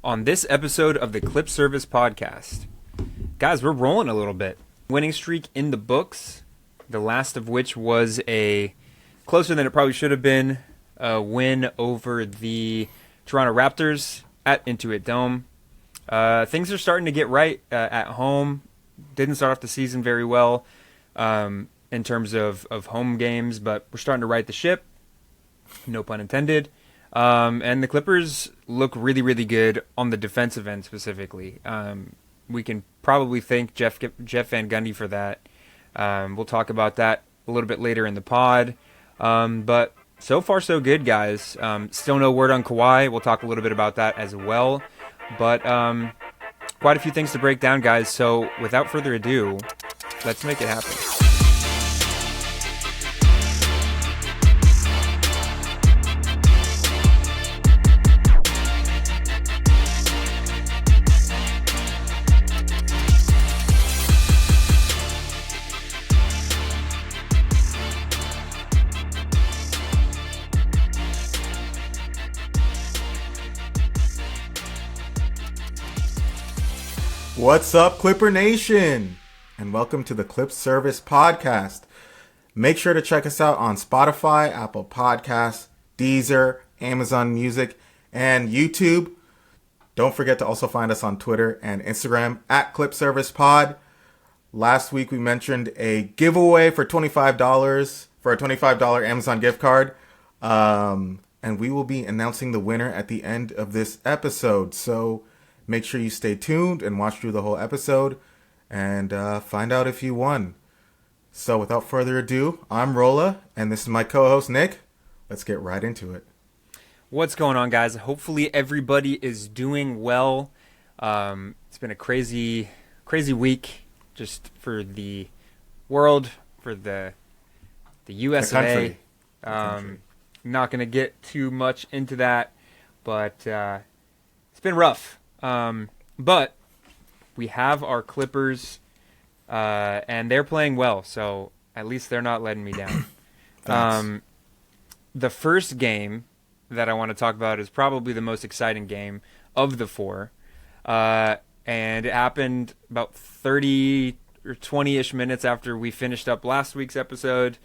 on this episode of the Clip Service Podcast. Guys, we're rolling a little bit. Winning streak in the books, the last of which was a closer than it probably should have been, a win over the Toronto Raptors at Intuit Dome. Things are starting to get right at home. Didn't start off the season very well in terms of home games, but we're starting to right the ship. No pun intended. And the Clippers look really, really good on the defensive end specifically. We can probably thank Jeff Van Gundy for that. We'll talk about that a little bit later in the pod. But so far, so good, guys. Still no word on Kawhi. We'll talk a little bit about that as well. But quite a few things to break down, guys. So without further ado, let's make it happen. What's up, Clipper Nation? And welcome to the Clip Service Podcast. Make sure to check us out on Spotify, Apple Podcasts, Deezer, Amazon Music, and YouTube. Don't forget to also find us on Twitter and Instagram at Clip Service Pod. Last week we mentioned a giveaway for $25 for a $25 Amazon gift card. And we will be announcing the winner at the end of this episode. So make sure you stay tuned and watch through the whole episode and find out if you won. So without further ado, I'm Rola, and this is my co-host, Nick. Let's get right into it. What's going on, guys? Hopefully everybody is doing well. It's been a crazy week just for the world, for the US of A. Not going to get too much into that, but it's been rough. But we have our Clippers, and they're playing well, so at least they're not letting me down. The first game that I want to talk about is probably the most exciting game of the four, and it happened about 30 or 20-ish minutes after we finished up last week's episode.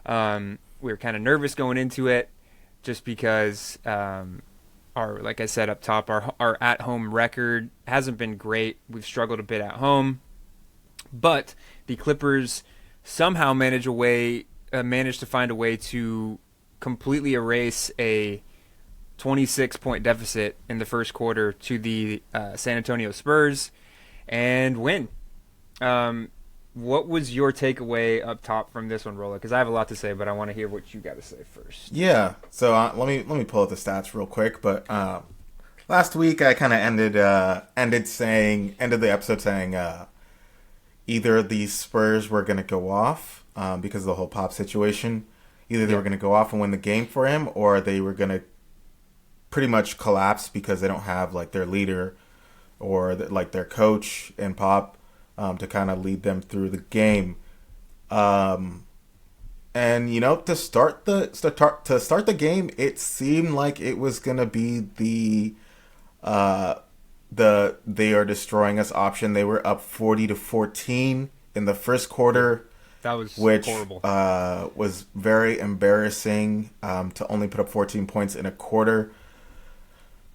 We were kind of nervous going into it just because like I said up top, our at-home record hasn't been great. We've struggled a bit at home, but the Clippers somehow managed to find a way to completely erase a 26-point deficit in the first quarter to the San Antonio Spurs and win. What was your takeaway up top from this one, Rola? Because I have a lot to say, but I want to hear what you got to say first. Yeah, so let me pull up the stats real quick. But last week I kind of ended the episode saying either the Spurs were going to go off because of the whole Pop situation. Either they were going to go off and win the game for him, or they were going to pretty much collapse because they don't have like their leader or like their coach and Pop to kind of lead them through the game. And you know, to start the game, it seemed like it was gonna be the they are destroying us option. They were up 40-14 in the first quarter. That was which horrible. Was very embarrassing to only put up 14 points in a quarter.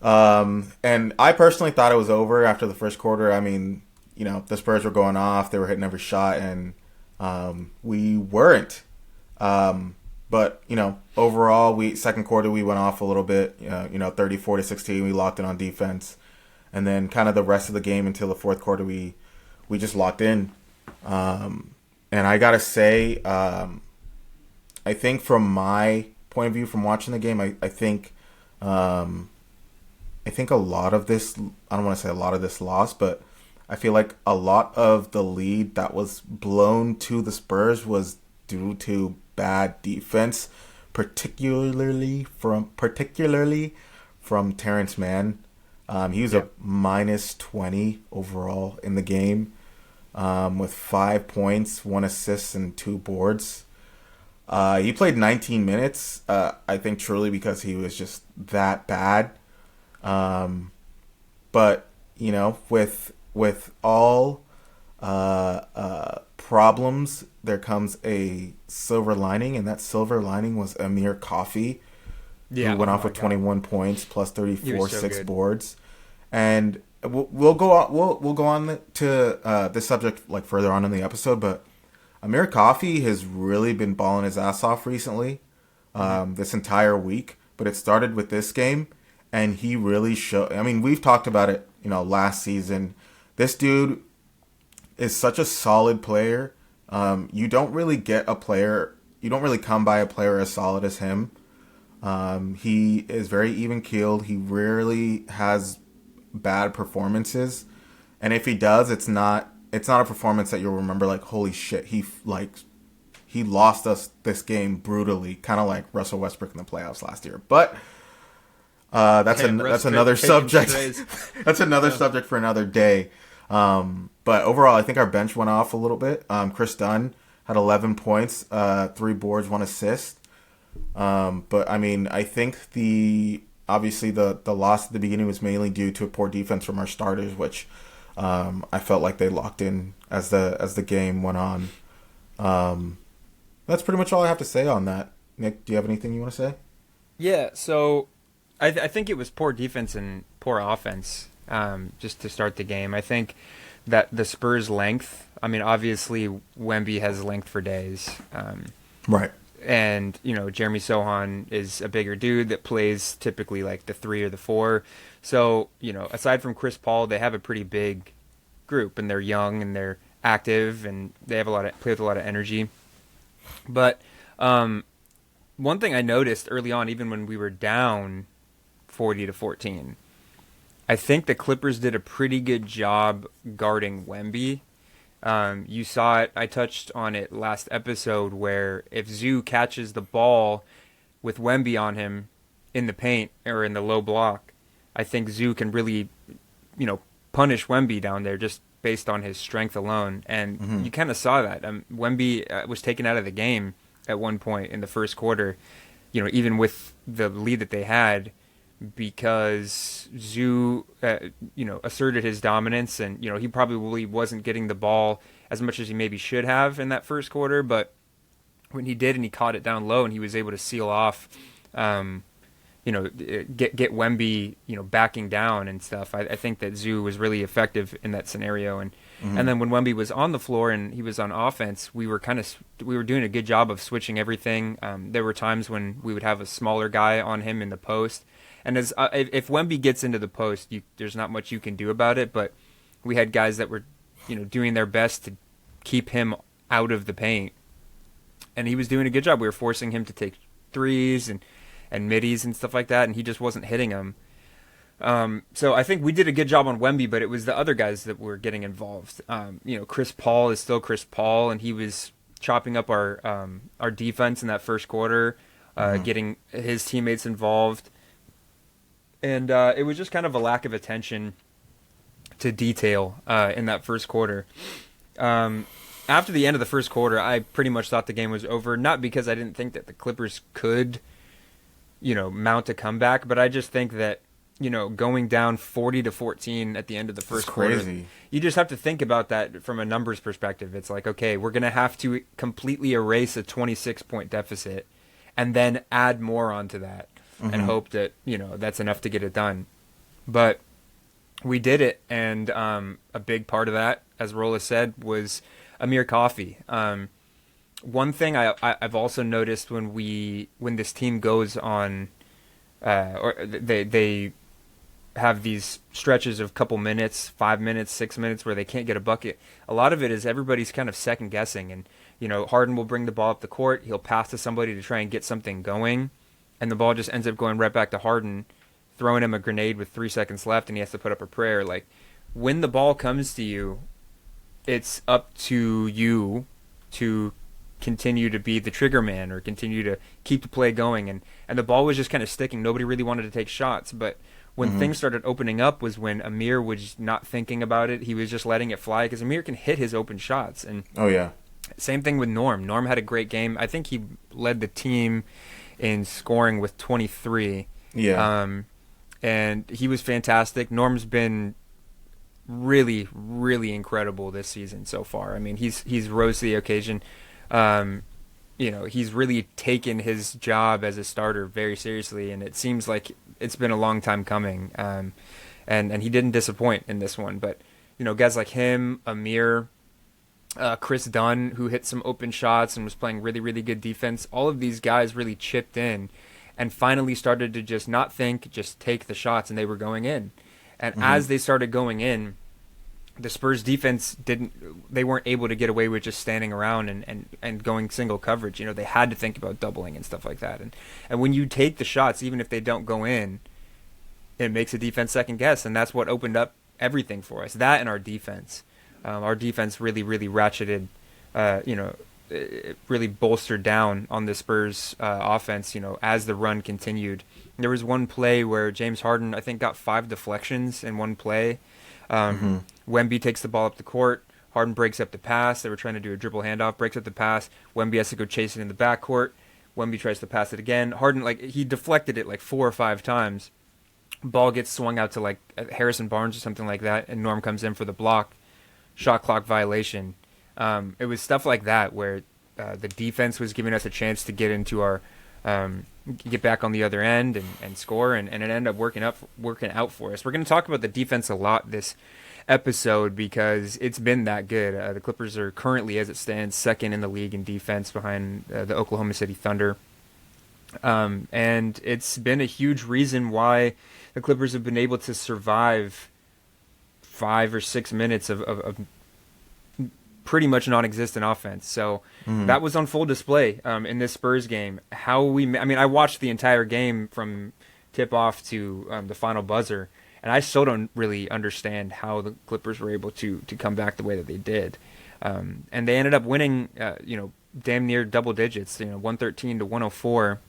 And I personally thought it was over after the first quarter. I mean, you know, the Spurs were going off. They were hitting every shot, and we weren't. But, you know, overall, second quarter, we went off a little bit. 34-16, we locked in on defense. And then kind of the rest of the game until the fourth quarter, we just locked in. And I got to say, I think from my point of view from watching the game, I think a lot of this, I don't want to say a lot of this loss, but I feel like a lot of the lead that was blown to the Spurs was due to bad defense, particularly from Terrence Mann. He was a minus 20 overall in the game, with 5 points, 1 assist, and 2 boards. He played 19 minutes, I think truly because he was just that bad. but with all problems, there comes a silver lining, and that silver lining was Amir Coffey, who went off with 21 points plus 34, so 6 good. boards, and we'll go on. We'll go on to this subject like further on in the episode, but Amir Coffey has really been balling his ass off recently, this entire week. But it started with this game, and he really showed. I mean, we've talked about it, last season. This dude is such a solid player. You don't really get a player. You don't really come by a player as solid as him. He is very even keeled. He rarely has bad performances, and if he does, it's not a performance that you'll remember like, holy shit, he lost us this game brutally, kind of like Russell Westbrook in the playoffs last year. But that's another subject. That's another subject for another day. But overall, I think our bench went off a little bit. Chris Dunn had 11 points, 3 boards, 1 assist. But I mean, I think obviously the loss at the beginning was mainly due to a poor defense from our starters, which I felt like they locked in as the game went on. That's pretty much all I have to say on that. Nick, do you have anything you want to say? Yeah, so I think it was poor defense and poor offense, just to start the game. I think that the Spurs' length, I mean, obviously Wemby has length for days. Right. And, Jeremy Sohan is a bigger dude that plays typically like the 3 or the 4. So, aside from Chris Paul, they have a pretty big group, and they're young and they're active and they have play with a lot of energy. But one thing I noticed early on, even when we were down 40-14, I think the Clippers did a pretty good job guarding Wemby. You saw it, I touched on it last episode, where if Zoo catches the ball with Wemby on him in the paint or in the low block, I think Zoo can really, punish Wemby down there just based on his strength alone. And you kind of saw that. Wemby was taken out of the game at one point in the first quarter, even with the lead that they had, because Zoo, asserted his dominance, and, he probably wasn't getting the ball as much as he maybe should have in that first quarter, but when he did and he caught it down low and he was able to seal off, get Wemby, backing down and stuff, I think that Zoo was really effective in that scenario. And then when Wemby was on the floor and he was on offense, we were doing a good job of switching everything. There were times when we would have a smaller guy on him in the post. And if Wemby gets into the post, there's not much you can do about it. But we had guys that were, doing their best to keep him out of the paint, and he was doing a good job. We were forcing him to take threes and middies and stuff like that, and he just wasn't hitting them. So I think we did a good job on Wemby, but it was the other guys that were getting involved. Chris Paul is still Chris Paul, and he was chopping up our defense in that first quarter, getting his teammates involved. And it was just kind of a lack of attention to detail in that first quarter. After the end of the first quarter, I pretty much thought the game was over, not because I didn't think that the Clippers could, mount a comeback, but I just think that, going down 40-14 at the end of the first quarter, you just have to think about that from a numbers perspective. It's like, okay, we're going to have to completely erase a 26-point deficit and then add more onto that. And hope that, that's enough to get it done. But we did it, and a big part of that, as Rola said, was Amir Coffey. One thing I've also noticed when this team goes on, or they have these stretches of couple minutes, 5 minutes, 6 minutes, where they can't get a bucket. A lot of it is everybody's kind of second guessing, and Harden will bring the ball up the court, he'll pass to somebody to try and get something going, and the ball just ends up going right back to Harden, throwing him a grenade with 3 seconds left, and he has to put up a prayer. Like, when the ball comes to you, it's up to you to continue to be the trigger man or continue to keep the play going. And the ball was just kind of sticking. Nobody really wanted to take shots. But when things started opening up was when Amir was not thinking about it. He was just letting it fly, because Amir can hit his open shots. And same thing with Norm. Norm had a great game. I think he led the team in scoring with 23. and he was fantastic. Norm's been really, really incredible this season so far. I mean, he's rose to the occasion. He's really taken his job as a starter very seriously, and it seems like it's been a long time coming. And he didn't disappoint in this one. But guys like him, Amir, Chris Dunn, who hit some open shots and was playing really, really good defense. All of these guys really chipped in and finally started to just not think, just take the shots, and they were going in. And as they started going in, the Spurs defense they weren't able to get away with just standing around and going single coverage. They had to think about doubling and stuff like that. And when you take the shots, even if they don't go in, it makes a defense second guess. And that's what opened up everything for us. That and our defense. Our defense really, really ratcheted, it really bolstered down on the Spurs offense, as the run continued. There was one play where James Harden, I think, got 5 deflections in one play. Wemby takes the ball up the court. Harden breaks up the pass. They were trying to do a dribble handoff, breaks up the pass. Wemby has to go chase it in the backcourt. Wemby tries to pass it again. Harden, he deflected it 4 or 5 times. Ball gets swung out to Harrison Barnes or something like that, and Norm comes in for the block. Shot clock violation. It was stuff like that where the defense was giving us a chance to get into our get back on the other end and score, and it ended up working out for us. We're going to talk about the defense a lot this episode because it's been that good. The Clippers are currently, as it stands, second in the league in defense behind the Oklahoma City Thunder. And it's been a huge reason why the Clippers have been able to survive 5 or 6 minutes of pretty much non-existent offense. So that was on full display in this Spurs game. I watched the entire game from tip-off to the final buzzer, and I still don't really understand how the Clippers were able to come back the way that they did. And they ended up winning, damn near double digits, 113 to 104.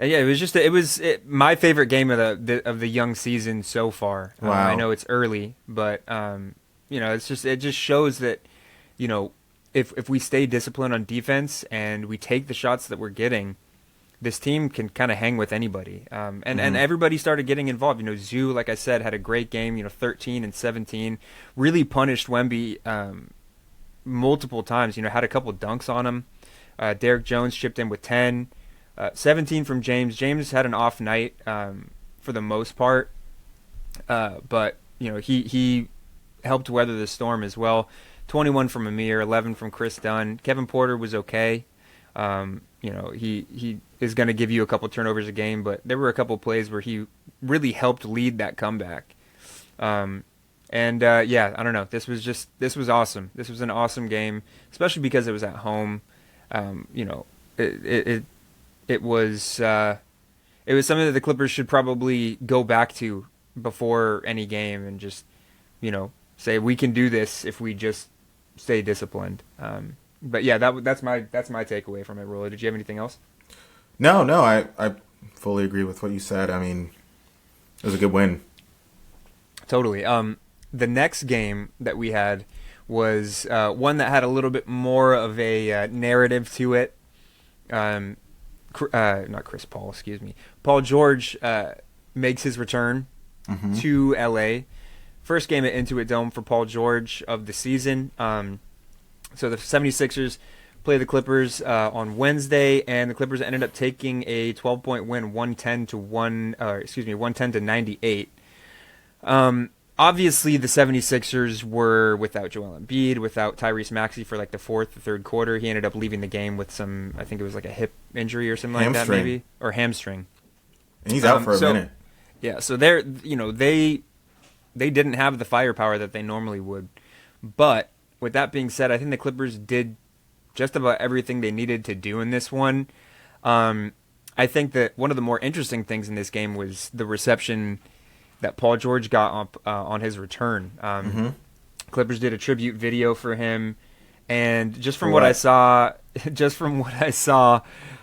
It was my favorite game of the young season so far. Wow. I know it's early, but it just shows that if we stay disciplined on defense and we take the shots that we're getting, this team can kind of hang with anybody. And everybody started getting involved. Zoo, like I said, had a great game. 13 and 17, really punished Wemby multiple times. Had a couple dunks on him. Derek Jones chipped in with 10. 17 from James. James had an off night for the most part, but he helped weather the storm as well. 21 from Amir, 11 from Chris Dunn. Kevin Porter was okay. He is going to give you a couple turnovers a game, but there were a couple plays where he really helped lead that comeback. I don't know. This was awesome. This was an awesome game, especially because it was at home. It was something that the Clippers should probably go back to before any game and just, say we can do this if we just stay disciplined. But yeah, that's my takeaway from it. Rola, did you have anything else? No, I fully agree with what you said. I mean, it was a good win. Totally. The next game that we had was one that had a little bit more of a narrative to it. Not Chris Paul, excuse me. Paul George makes his return to LA. First game at Intuit Dome for Paul George of the season. So the 76ers play the Clippers on Wednesday, and the Clippers ended up taking a 12-point win, 110 to 98. Obviously, the 76ers were without Joel Embiid, without Tyrese Maxey for the fourth or third quarter. He ended up leaving the game with some, I think it was a hip injury or something like that, maybe, or hamstring. And he's out for a minute. Yeah, so they didn't have the firepower that they normally would. But with that being said, I think the Clippers did just about everything they needed to do in this one. I think that one of the more interesting things in this game was the reception that Paul George got on his return. Clippers did a tribute video for him, and just from what I saw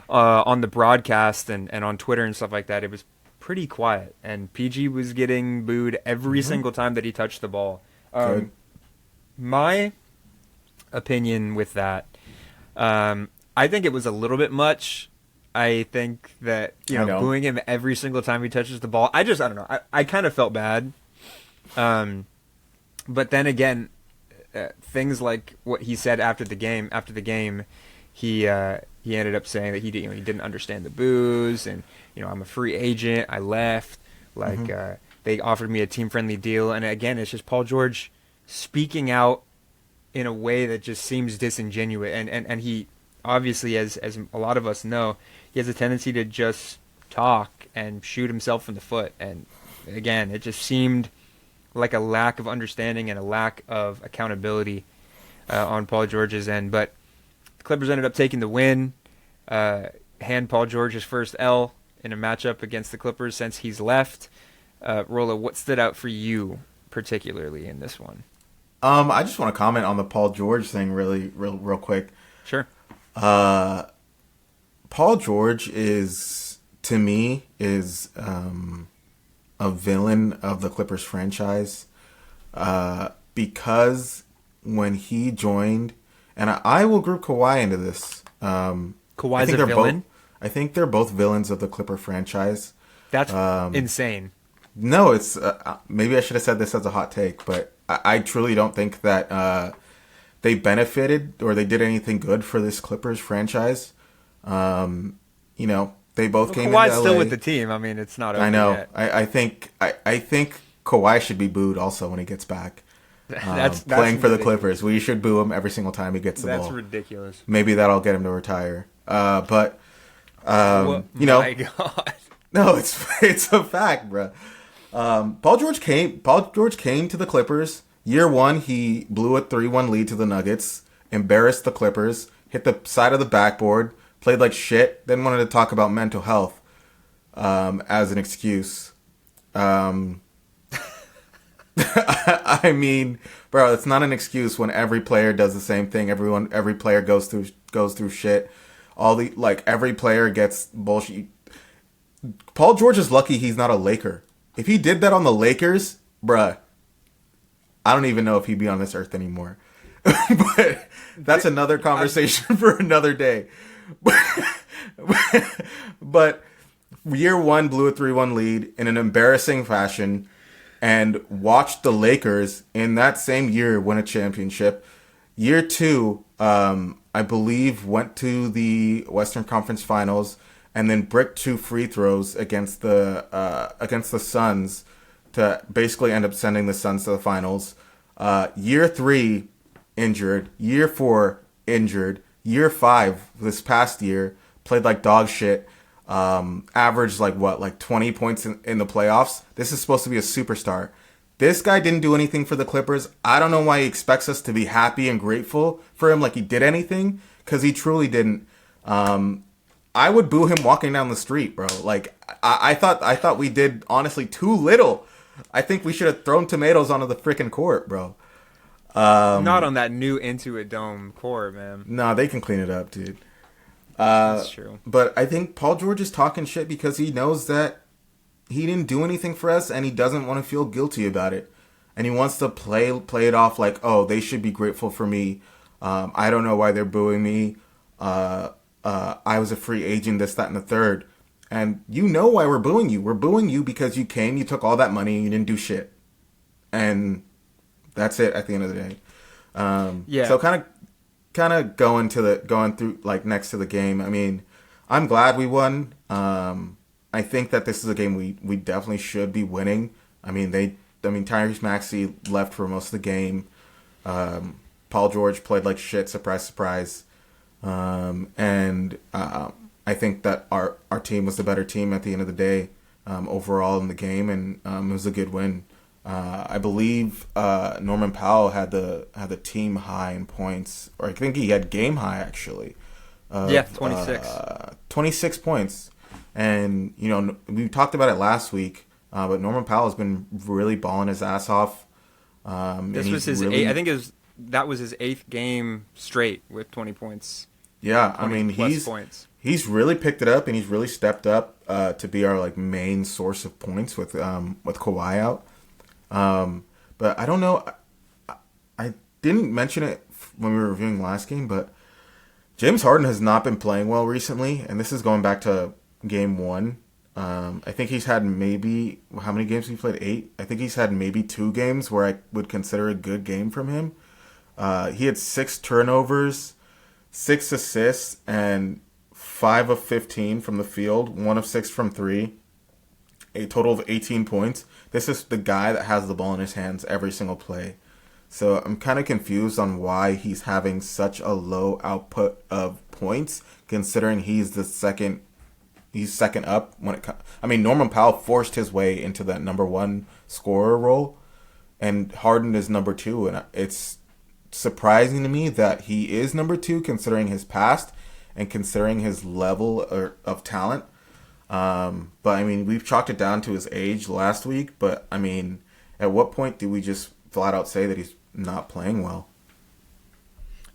on the broadcast and on Twitter and stuff like that, it was pretty quiet. And PG was getting booed every single time that he touched the ball. My opinion with that, I think it was a little bit much. I think that, I don't. booing him every single time he touches the ball. I don't know. I kind of felt bad. But then again, things like what he said after the game, he ended up saying that he didn't understand the boos, and I'm a free agent. I left. Like they offered me a team friendly deal, and again, it's just Paul George speaking out in a way that just seems disingenuous, and he obviously, as a lot of us know, he has a tendency to just talk and shoot himself in the foot, and again, it just seemed like a lack of understanding and a lack of accountability on Paul George's end. But the Clippers ended up taking the win, hand Paul George his first L in a matchup against the Clippers since he's left. Rola, what stood out for you particularly in this one? I just want to comment on the Paul George thing real quick. Sure. Paul George is, to me, is a villain of the Clippers franchise, because when he joined, and I will group Kawhi into this. Kawhi's a villain? I think they're both villains of the Clipper franchise. That's insane. No, it's maybe I should have said this as a hot take, but I truly don't think that they benefited or they did anything good for this Clippers franchise. They both came into LA. Kawhi's still with the team. I mean, it's not over I know. yet. I think Kawhi should be booed also when he gets back. That's Playing for the ridiculous. Clippers. We should boo him every single time he gets the ball. That's ridiculous. Maybe that'll get him to retire. But My God. no, it's a fact, bro. Paul George came to the Clippers. Year one, he blew a 3-1 lead to the Nuggets, embarrassed the Clippers, hit the side of the backboard, played like shit, then wanted to talk about mental health as an excuse. I mean, bro, it's not an excuse when every player does the same thing. Every player goes through shit. Every player gets bullshit. Paul George is lucky he's not a Laker. If he did that on the Lakers, bruh, I don't even know if he'd be on this earth anymore. But that's another conversation for another day. But year one blew a 3-1 lead in an embarrassing fashion and watched the Lakers in that same year win a championship. Year two, I believe, went to the Western Conference Finals and then bricked 2 free throws against the Suns to basically end up sending the Suns to the finals. Year 3, injured. Year 4, injured. Year 5, this past year, played like dog shit. Averaged like 20 points in the playoffs. This is supposed to be a superstar. This guy didn't do anything for the Clippers. I don't know why he expects us to be happy and grateful for him like he did anything, because he truly didn't. I would boo him walking down the street, bro. Like I thought we did honestly too little. I think we should have thrown tomatoes onto the freaking court, bro. Not on that new Intuit Dome court, man. Nah, they can clean it up, dude. That's true. But I think Paul George is talking shit because he knows that he didn't do anything for us, and he doesn't want to feel guilty about it. And he wants to play it off like, oh, they should be grateful for me. I don't know why they're booing me. I was a free agent, this, that, and the third. And you know why we're booing you. We're booing you because you came, you took all that money, and you didn't do shit. And that's it at the end of the day. Yeah. So kind of going through like next to the game. I mean, I'm glad we won. I think that this is a game we definitely should be winning. I mean, Tyrese Maxey left for most of the game. Paul George played like shit. Surprise, surprise. And I think that our team was the better team at the end of the day, overall in the game, and it was a good win. I believe Norman Powell had the team high in points, or I think he had game high actually. 26. 26 points, and we talked about it last week. But Norman Powell has been really balling his ass off. This was his eighth. I think that was his 8th game straight with 20 points. Yeah, I mean he's really picked it up, and he's really stepped up to be our like main source of points with Kawhi out. But I don't know. I didn't mention it when we were reviewing last game, but James Harden has not been playing well recently, and this is going back to game one. I think he's had maybe, how many games he played? 8. I think he's had maybe 2 games where I would consider a good game from him. He had 6 turnovers, 6 assists, and 5 of 15 from the field, 1 of 6 from 3, a total of 18 points. This is the guy that has the ball in his hands every single play. So I'm kind of confused on why he's having such a low output of points, considering he's second up when it comes. I mean, Norman Powell forced his way into that number 1 scorer role, and Harden is number 2, and it's surprising to me that he is number 2 considering his past and considering his level of talent. But I mean, we've chalked it down to his age last week, but I mean, at what point do we just flat out say that he's not playing well?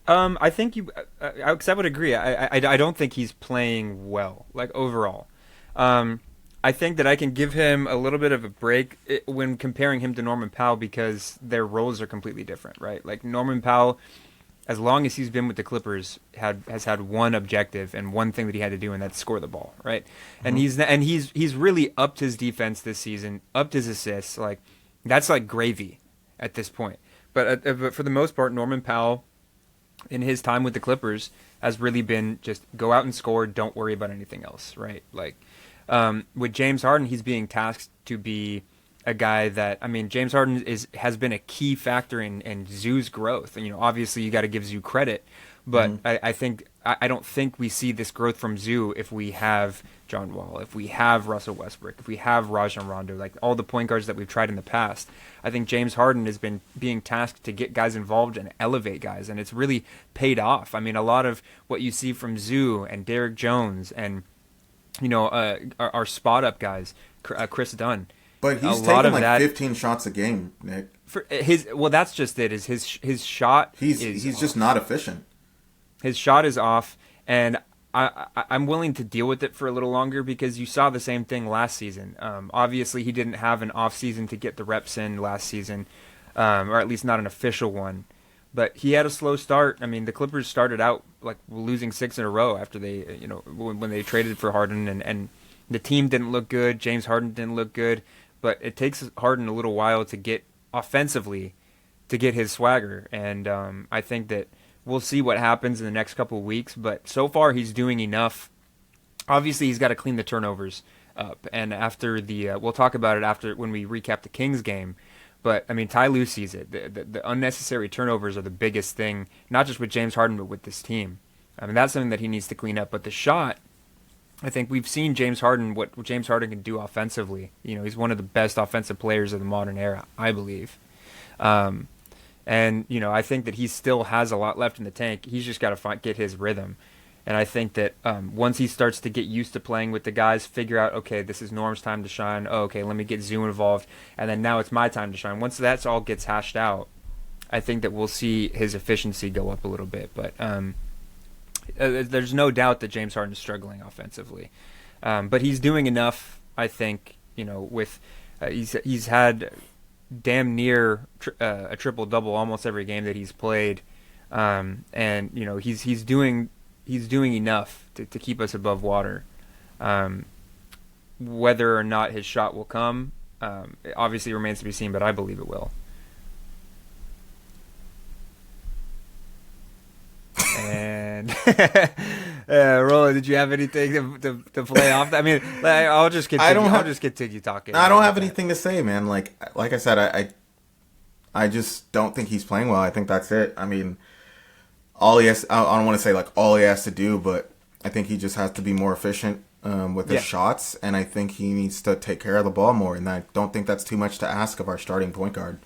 I think because I would agree. I don't think he's playing well, like overall. I think that I can give him a little bit of a break when comparing him to Norman Powell because their roles are completely different, right? Like Norman Powell, as long as he's been with the Clippers, has had one objective and one thing that he had to do, and that's score the ball, right? Mm-hmm. And he's really upped his defense this season, upped his assists. Like that's like gravy at this point. But for the most part, Norman Powell, in his time with the Clippers, has really been just go out and score, don't worry about anything else, right? Like with James Harden, he's being tasked to be a guy that, I mean, James Harden has been a key factor in Zoo's growth. And, obviously you got to give Zoo credit, but I don't think we see this growth from Zoo if we have John Wall, if we have Russell Westbrook, if we have Rajon Rondo, like all the point guards that we've tried in the past. I think James Harden has been being tasked to get guys involved and elevate guys, and it's really paid off. I mean, a lot of what you see from Zoo and Derrick Jones and our spot up guys, Chris Dunn. But he's taking like 15 shots a game, Nick. That's just it. Is his shot? He's just not efficient. His shot is off, and I'm willing to deal with it for a little longer because you saw the same thing last season. Obviously, he didn't have an off season to get the reps in last season, or at least not an official one. But he had a slow start. I mean, the Clippers started out like losing 6 in a row after they, when they traded for Harden, and the team didn't look good. James Harden didn't look good. But it takes Harden a little while to get offensively to get his swagger, and I think that we'll see what happens in the next couple of weeks. But so far, he's doing enough. Obviously, he's got to clean the turnovers up, and after we'll talk about it after when we recap the Kings game. But I mean, Ty Lue sees it. The unnecessary turnovers are the biggest thing, not just with James Harden, but with this team. I mean, that's something that he needs to clean up. But the shot, I think we've seen James Harden, what James Harden can do offensively. He's one of the best offensive players of the modern era, I believe. And I think that he still has a lot left in the tank. He's just got to get his rhythm. And I think that once he starts to get used to playing with the guys, figure out, okay, this is Norm's time to shine. Oh, okay, let me get Zoo involved. And then now it's my time to shine. Once that all gets hashed out, I think that we'll see his efficiency go up a little bit. But there's no doubt that James Harden is struggling offensively, but he's doing enough. I think with he's had damn near a triple double almost every game that he's played, and he's doing enough to keep us above water. Whether or not his shot will come, it obviously remains to be seen, but I believe it will. And Rola, did you have anything to play off? I mean, I'll just continue. I'll just continue talking. I don't have anything to say, man. Like I said, I just don't think he's playing well. I think that's it. I mean, all he has, I don't want to say like all he has to do, but I think he just has to be more efficient with his shots, and I think he needs to take care of the ball more. And I don't think that's too much to ask of our starting point guard.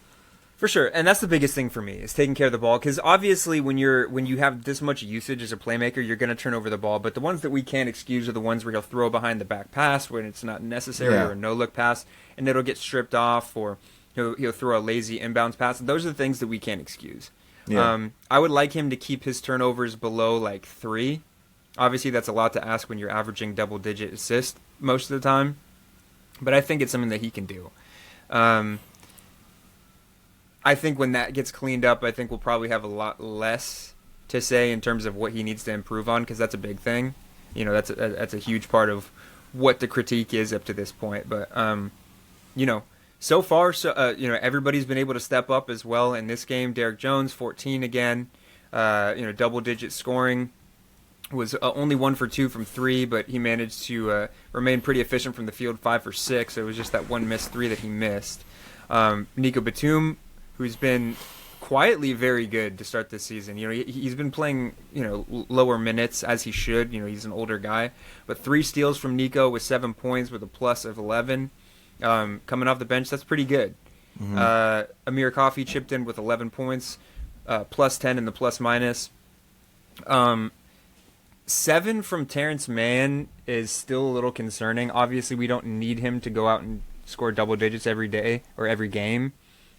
For sure, and that's the biggest thing for me is taking care of the ball. Because obviously, when you have this much usage as a playmaker, you're going to turn over the ball. But the ones that we can't excuse are the ones where he'll throw behind the back pass when it's not necessary, or a no look pass, and it'll get stripped off, or he'll throw a lazy inbounds pass. Those are the things that we can't excuse. Yeah. I would like him to keep his turnovers below like 3. Obviously, that's a lot to ask when you're averaging double-digit assists most of the time, but I think it's something that he can do. I think when that gets cleaned up, I think we'll probably have a lot less to say in terms of what he needs to improve on, because that's a big thing. That's a huge part of what the critique is up to this point. But so far, everybody's been able to step up as well in this game. Derek Jones, 14 again. Double-digit scoring. Was only 1 for 2 from 3, but he managed to remain pretty efficient from the field, 5 for 6. It was just that one missed 3 that he missed. Nico Batum, who's been quietly very good to start this season. He's been playing lower minutes as he should. He's an older guy, but 3 steals from Nico with 7 points with a plus of 11. Coming off the bench, that's pretty good. Mm-hmm. Amir Coffey chipped in with 11 points, plus 10 in the plus minus. 7 from Terrence Mann is still a little concerning. Obviously, we don't need him to go out and score double digits every day or every game.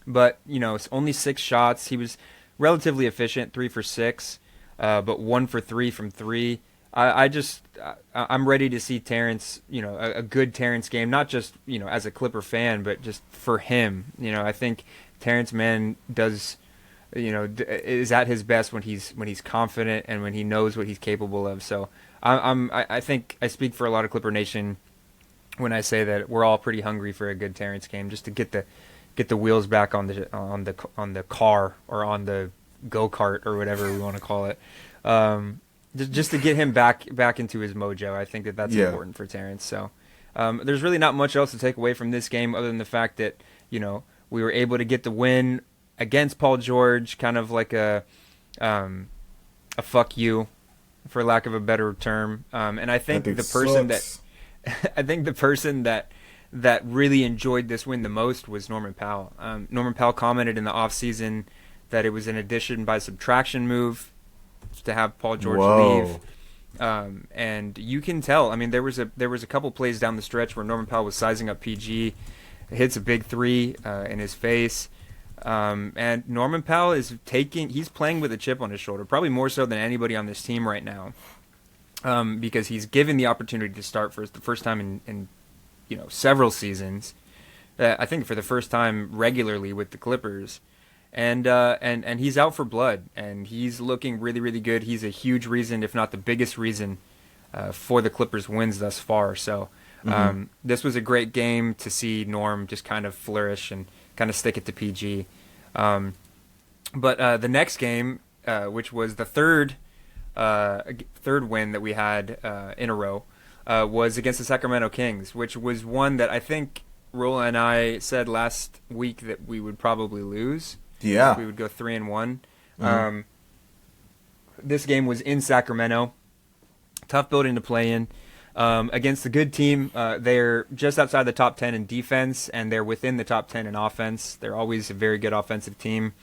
But, it's only 6 shots. He was relatively efficient, 3 for 6, but 1 for 3 from 3. I'm ready to see Terrence, a good Terrence game, not just, as a Clipper fan, but just for him. I think Terrence Mann does, is at his best when he's confident and when he knows what he's capable of. So I think I speak for a lot of Clipper Nation when I say that we're all pretty hungry for a good Terrence game, just to get the wheels back on the car or on the go-kart or whatever we want to call it. Just to get him back into his mojo. I think that's important for Terrence. So there's really not much else to take away from this game other than the fact that we were able to get the win against Paul George, kind of like a fuck you, for lack of a better term. And I think the person that really enjoyed this win the most was Norman Powell. Norman Powell commented in the offseason that it was an addition by subtraction move to have Paul George leave. And you can tell. I mean, there was a couple plays down the stretch where Norman Powell was sizing up PG, hits a big 3 in his face. And Norman Powell he's playing with a chip on his shoulder, probably more so than anybody on this team right now, because he's given the opportunity to start for the first time in several seasons. I think for the first time regularly with the Clippers, and he's out for blood, and he's looking really, really good. He's a huge reason, if not the biggest reason, for the Clippers' wins thus far. So this was a great game to see Norm just kind of flourish and kind of stick it to PG. But the next game, which was the third win that we had in a row, was against the Sacramento Kings, which was one that I think Rola and I said last week that we would probably lose. Yeah. We would go 3-1. Mm-hmm. This game was in Sacramento. Tough building to play in. Against a good team. They're just outside the top 10 in defense, and they're within the top 10 in offense. They're always a very good offensive team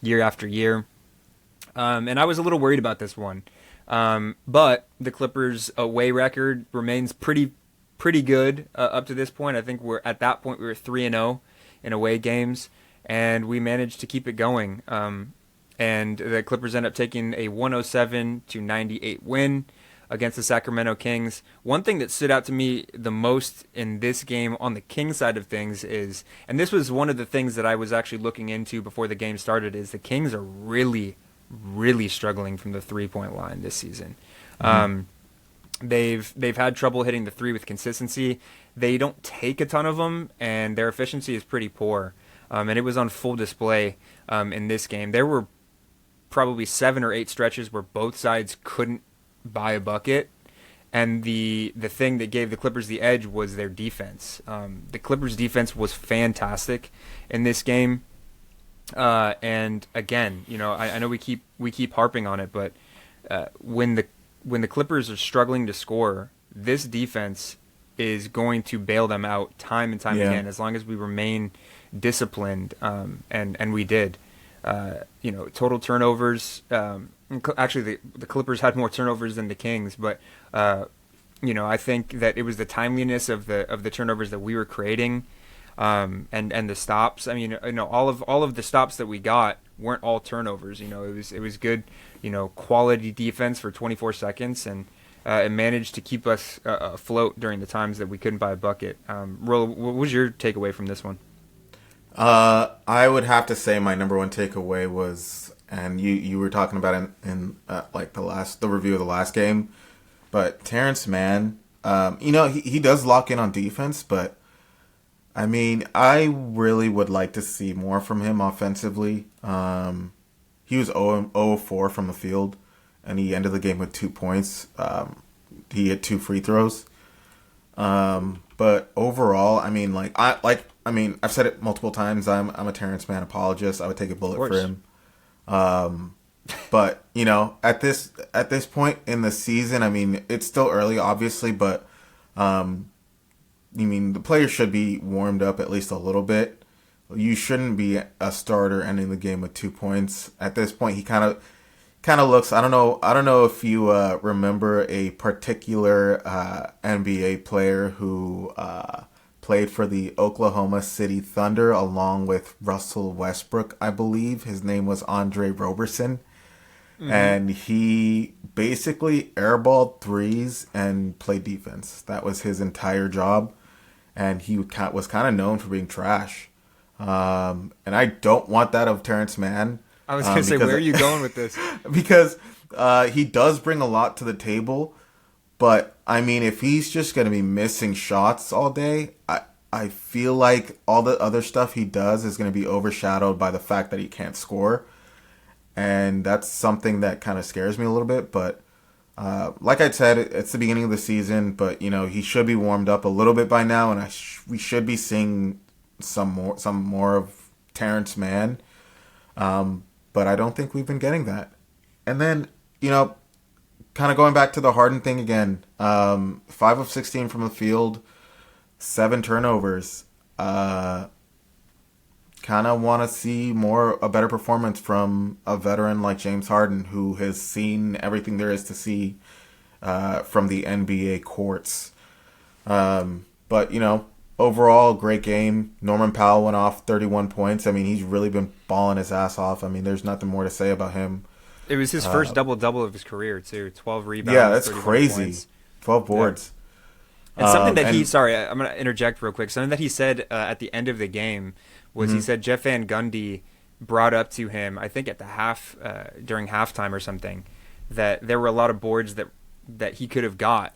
year after year. And I was a little worried about this one. But the Clippers' away record remains pretty good up to this point. I think at that point we were 3-0 in away games, and we managed to keep it going. And the Clippers end up taking a 107-98 win against the Sacramento Kings. One thing that stood out to me the most in this game on the Kings side of things is, and this was one of the things that I was actually looking into before the game started, is the Kings are really, really struggling from the three-point line this season. Mm-hmm. They've had trouble hitting the 3 with consistency. They don't take a ton of them, and their efficiency is pretty poor. And it was on full display in this game. There were probably 7 or 8 stretches where both sides couldn't buy a bucket, and the thing that gave the Clippers the edge was their defense. The Clippers' defense was fantastic in this game. And again, I know we keep harping on it, but when the Clippers are struggling to score, this defense is going to bail them out time and time again, as long as we remain disciplined. And we did. Total turnovers. Actually, the Clippers had more turnovers than the Kings, but I think that it was the timeliness of the turnovers that we were creating, and the stops. I mean, all of the stops that we got weren't all turnovers. It was good, quality defense for 24 seconds, and it managed to keep us afloat during the times that we couldn't buy a bucket. Rola, what was your takeaway from this one? I would have to say my number one takeaway was and you were talking about it in like the review of the last game. But Terrence Mann, he does lock in on defense, but I mean, I really would like to see more from him offensively. He was 0 of 4 from the field, and he ended the game with 2 points. He hit 2 free throws. But overall, I mean, I've said it multiple times. I'm a Terrence Mann apologist. I would take a bullet for him. But at this point in the season, I mean, it's still early, obviously, but the players should be warmed up at least a little bit. You shouldn't be a starter ending the game with 2 points. At this point, he kind of looks. I don't know if you remember a particular NBA player who played for the Oklahoma City Thunder along with Russell Westbrook, I believe. His name was Andre Roberson. Mm-hmm. And he basically airballed threes and played defense. That was his entire job. And he was kind of known for being trash. And I don't want that of Terrence Mann. I was going to say, where are you going with this? Because he does bring a lot to the table. But, I mean, if he's just going to be missing shots all day, I feel like all the other stuff he does is going to be overshadowed by the fact that he can't score. And that's something that kind of scares me a little bit. But like I said, it's the beginning of the season. But, he should be warmed up a little bit by now. And we should be seeing some more of Terrence Mann. But I don't think we've been getting that. And then, kind of going back to the Harden thing again. 5 of 16 from the field, 7 turnovers. Kind of want to see a better performance from a veteran like James Harden, who has seen everything there is to see from the NBA courts. But, overall, great game. Norman Powell went off 31 points. I mean, he's really been balling his ass off. I mean, there's nothing more to say about him. It was his first double-double of his career, too. 12 rebounds, yeah, that's crazy. Points. 12 boards. Yeah. And something that sorry, I'm going to interject real quick. Something that he said at the end of the game was he said Jeff Van Gundy brought up to him, I think at the during halftime or something, that there were a lot of boards that he could have got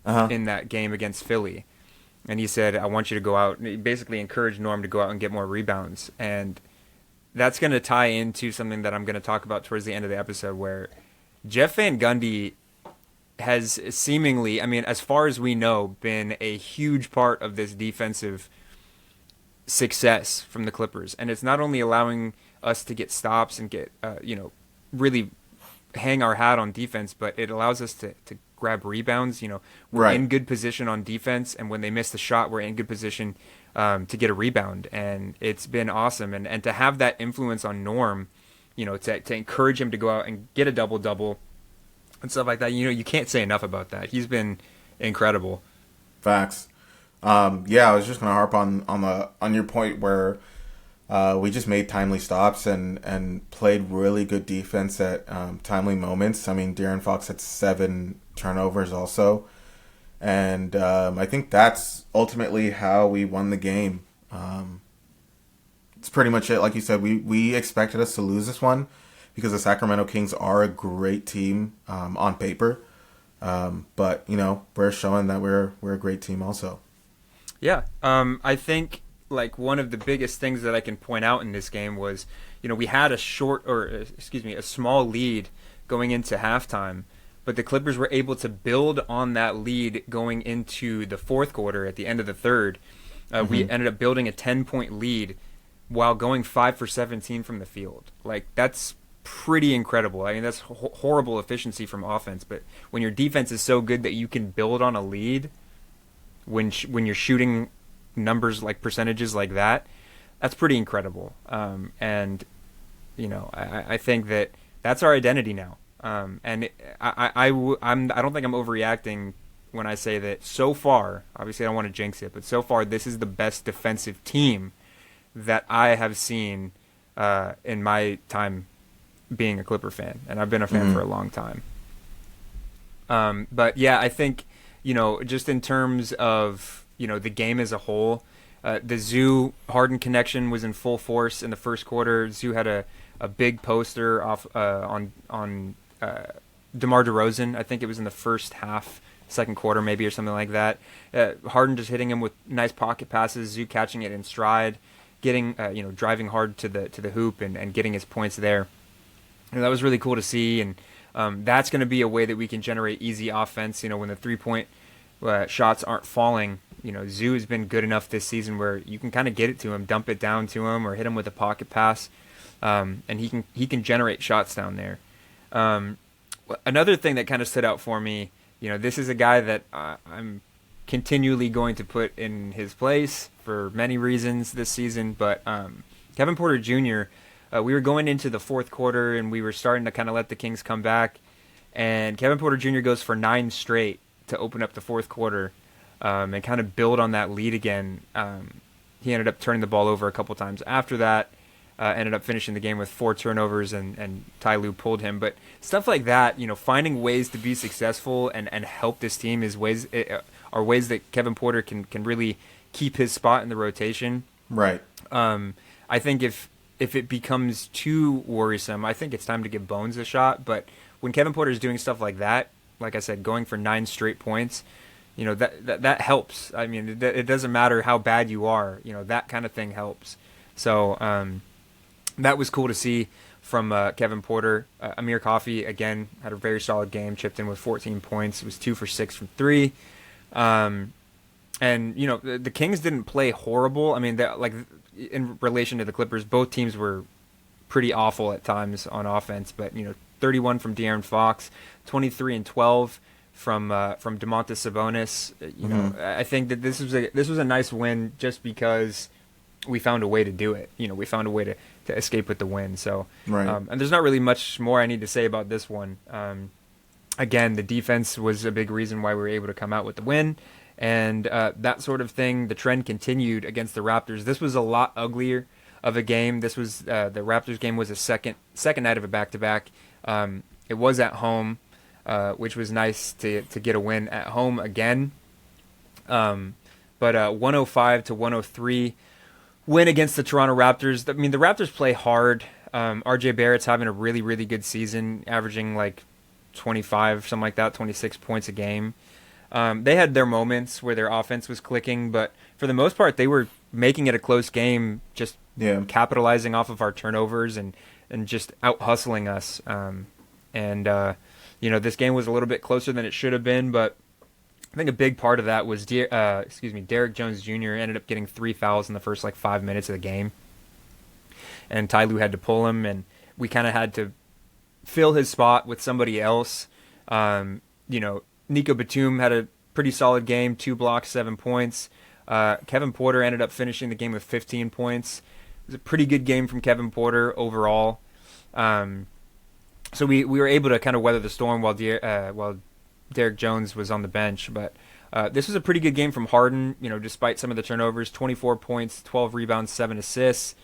in that game against Philly. And he said, I want you to go out. And he basically encouraged Norm to go out and get more rebounds. And that's going to tie into something that I'm going to talk about towards the end of the episode, where Jeff Van Gundy has seemingly, I mean, as far as we know, been a huge part of this defensive success from the Clippers. And it's not only allowing us to get stops and get, really hang our hat on defense, but it allows us to grab rebounds. We're in good position on defense, and when they miss the shot, we're in good position to get a rebound. And it's been awesome. And to have that influence on Norm, to encourage him to go out and get a double-double and stuff like that, you can't say enough about that. He's been incredible. Facts. I was just going to harp on your point where we just made timely stops and played really good defense at timely moments. I mean, De'Aaron Fox had 7 turnovers also. And I think that's ultimately how we won the game. It's pretty much it. Like you said, we expected us to lose this one because the Sacramento Kings are a great team on paper. But, we're showing that we're a great team also. Yeah. I think one of the biggest things that I can point out in this game was, we had a small lead going into halftime, but the Clippers were able to build on that lead going into the fourth quarter at the end of the third. We ended up building a 10-point lead while going 5 for 17 from the field. That's pretty incredible. I mean, that's horrible efficiency from offense, but when your defense is so good that you can build on a lead when you're shooting numbers percentages like that, that's pretty incredible. I think that's our identity now. And I don't think I'm overreacting when I say that so far, obviously I don't want to jinx it, but so far this is the best defensive team that I have seen in my time being a Clipper fan, and I've been a fan for a long time. But yeah, I think, just in terms of, the game as a whole, The Zoo Harden connection was in full force in the first quarter. Zoo had a big poster off on DeMar DeRozan. I think it was in the first half, second quarter maybe, or something like that. Harden just hitting him with nice pocket passes. Zoo catching it in stride, getting driving hard to the hoop and getting his points there. And that was really cool to see. And that's going to be a way that we can generate easy offense. When the 3-point shots aren't falling. Zoo has been good enough this season where you can kind of get it to him, dump it down to him, or hit him with a pocket pass, and he can generate shots down there. Another thing that kind of stood out for me, this is a guy that I'm continually going to put in his place for many reasons this season, but Kevin Porter Jr., we were going into the fourth quarter, and we were starting to kind of let the Kings come back, and Kevin Porter Jr. goes for 9 straight to open up the fourth quarter. And kind of build on that lead again. He ended up turning the ball over a couple times after that. Ended up finishing the game with 4 turnovers, and Ty Lue pulled him. But stuff like that, finding ways to be successful and help this team are ways that Kevin Porter can really keep his spot in the rotation. Right. I think if it becomes too worrisome, I think it's time to give Bones a shot. But when Kevin Porter is doing stuff like that, like I said, going for 9 straight points, that helps. I mean, it doesn't matter how bad you are. That kind of thing helps. So that was cool to see from Kevin Porter. Amir Coffey, again, had a very solid game, chipped in with 14 points. It was 2 for 6 from 3. And, the Kings didn't play horrible. I mean, in relation to the Clippers, both teams were pretty awful at times on offense. But, 31 from De'Aaron Fox, 23 and 12 from Domantas Sabonis. I think that this was a nice win just because we found a way to do it. We found a way to escape with the win. So, right. And there's not really much more I need to say about this one. Again, the defense was a big reason why we were able to come out with the win, and that sort of thing. The trend continued against the Raptors. This was a lot uglier of a game. This was the Raptors game was a second night of a back-to-back. It was at home. Which was nice to get a win at home again. But 105-103 win against the Toronto Raptors. I mean, the Raptors play hard. RJ Barrett's having a really, really good season, averaging like 25, something like that, 26 points a game. They had their moments where their offense was clicking, but for the most part, they were making it a close game, just capitalizing off of our turnovers and just out-hustling us. This game was a little bit closer than it should have been, but I think a big part of that was Derek Jones Jr. ended up getting 3 fouls in the first 5 minutes of the game, and Ty Lue had to pull him, and we kind of had to fill his spot with somebody else. Nico Batum had a pretty solid game, 2 blocks, 7 points. Kevin Porter ended up finishing the game with 15 points. It was a pretty good game from Kevin Porter overall. So we were able to kind of weather the storm while Derek Jones was on the bench. But this was a pretty good game from Harden, despite some of the turnovers. 24 points, 12 rebounds, 7 assists.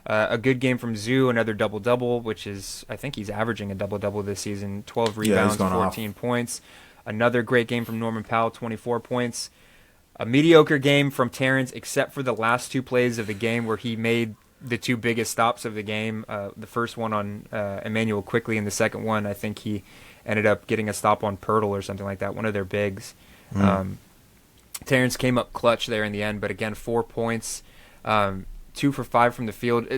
A good game from Zoo, another double-double, which is, I think he's averaging a double-double this season. 12 rebounds, 14 points. Another great game from Norman Powell, 24 points. A mediocre game from Terrence, except for the last 2 plays of the game where he made the 2 biggest stops of the game. The first one on Emmanuel Quickley, and the second one, I think he ended up getting a stop on Pirtle or something like that, one of their bigs. Terrence came up clutch there in the end, but again, 4 points, 2 for 5 from the field.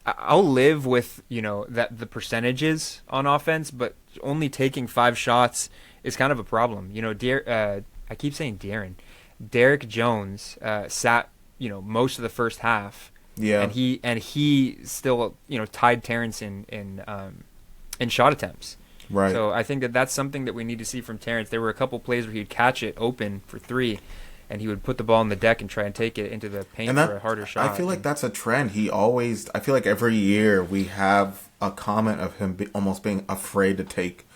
I'll live with, that the percentages on offense, but only taking 5 shots is kind of a problem. I keep saying Derek Jones sat, most of the first half. Yeah, and he still tied Terrence in shot attempts. Right. So I think that's something that we need to see from Terrence. There were a couple plays where he'd catch it open for 3, and he would put the ball on the deck and try and take it into the paint for a harder shot. I feel like that's a trend. I feel like every year we have a comment of him almost being afraid to take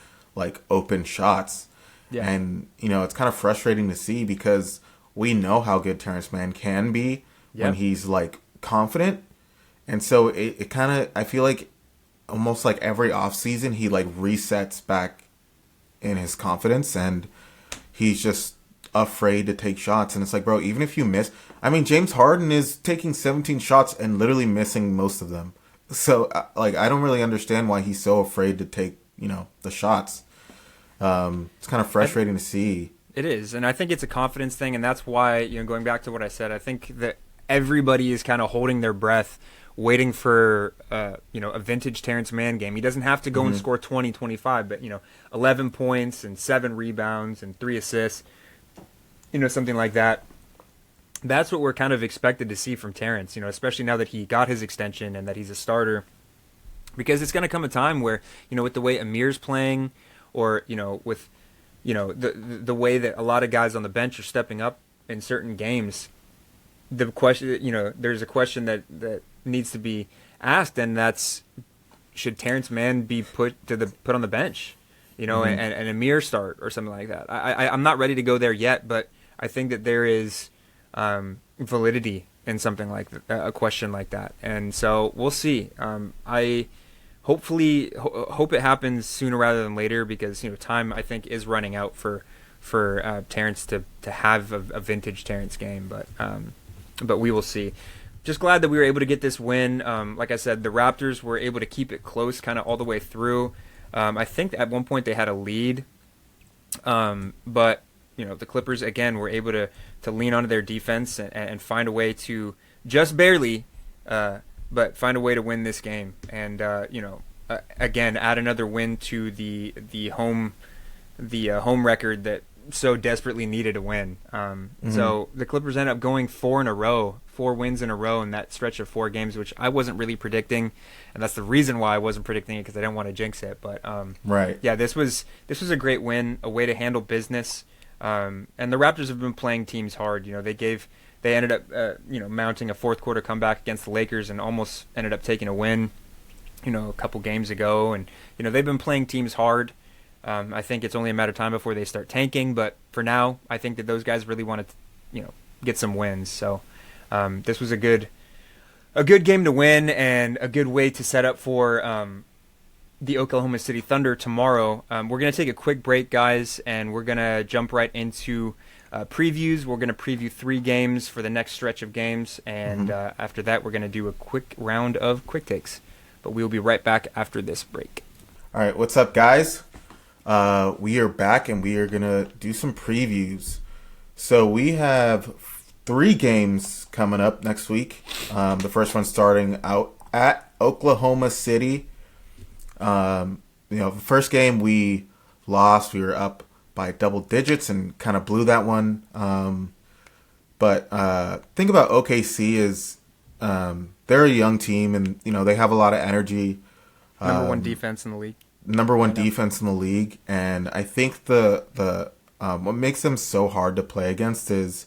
open shots. Yeah. And it's kind of frustrating to see because we know how good Terrence Mann can be when he's confident, and so it kind of, I feel like almost every offseason he resets back in his confidence, and he's just afraid to take shots. And it's like, bro, even if you miss, I mean, James Harden is taking 17 shots and literally missing most of them. So, like, I don't really understand why he's so afraid to take, the shots. It's kind of frustrating to see. It is, and I think it's a confidence thing, and that's why, going back to what I said, I think that everybody is kind of holding their breath, waiting for, a vintage Terrence Mann game. He doesn't have to go and score 20, 25, but, 11 points and 7 rebounds and 3 assists, something like that. That's what we're kind of expected to see from Terrence, especially now that he got his extension and that he's a starter. Because it's going to come a time where, with the way Amir's playing, or, with the way that a lot of guys on the bench are stepping up in certain games, the question, there's a question that needs to be asked, and that's, should Terrence Mann be put on the bench, and Amir start or something like that? I'm not ready to go there yet, but I think that there is validity in something like a question like that, and so we'll see. I hopefully hope it happens sooner rather than later, because time, I think, is running out for Terrence to have a vintage Terrence game, but we will see. Just glad that we were able to get this win. Like I said, the Raptors were able to keep it close kind of all the way through. I think at one point they had a lead, but the Clippers again were able to lean onto their defense and find a way to just barely but find a way to win this game, and again, add another win to the home record that so desperately needed a win. So the Clippers end up going 4 wins in a row in that stretch of 4 games, which I wasn't really predicting, and that's the reason why I wasn't predicting it, because I didn't want to jinx it. But right, yeah, this was a great win, a way to handle business. And the Raptors have been playing teams hard. They ended up, mounting a fourth quarter comeback against the Lakers and almost ended up taking a win, a couple games ago. And, they've been playing teams hard. I think it's only a matter of time before they start tanking. But for now, I think that those guys really want to, get some wins. So this was a good game to win, and a good way to set up for the Oklahoma City Thunder tomorrow. We're going to take a quick break, guys, and we're going to jump right into previews. We're going to preview 3 games for the next stretch of games, and after that we're going to do a quick round of quick takes. But we will be right back after this break. All right, what's up, guys? We are back, and we are going to do some previews. So we have 3 games coming up next week. The first one starting out at Oklahoma City. The first game we lost. We were up by double digits and kind of blew that one. But thing about OKC is they're a young team, and they have a lot of energy. Number 1 defense in the league. Number 1 defense in the league, and I think the what makes them so hard to play against is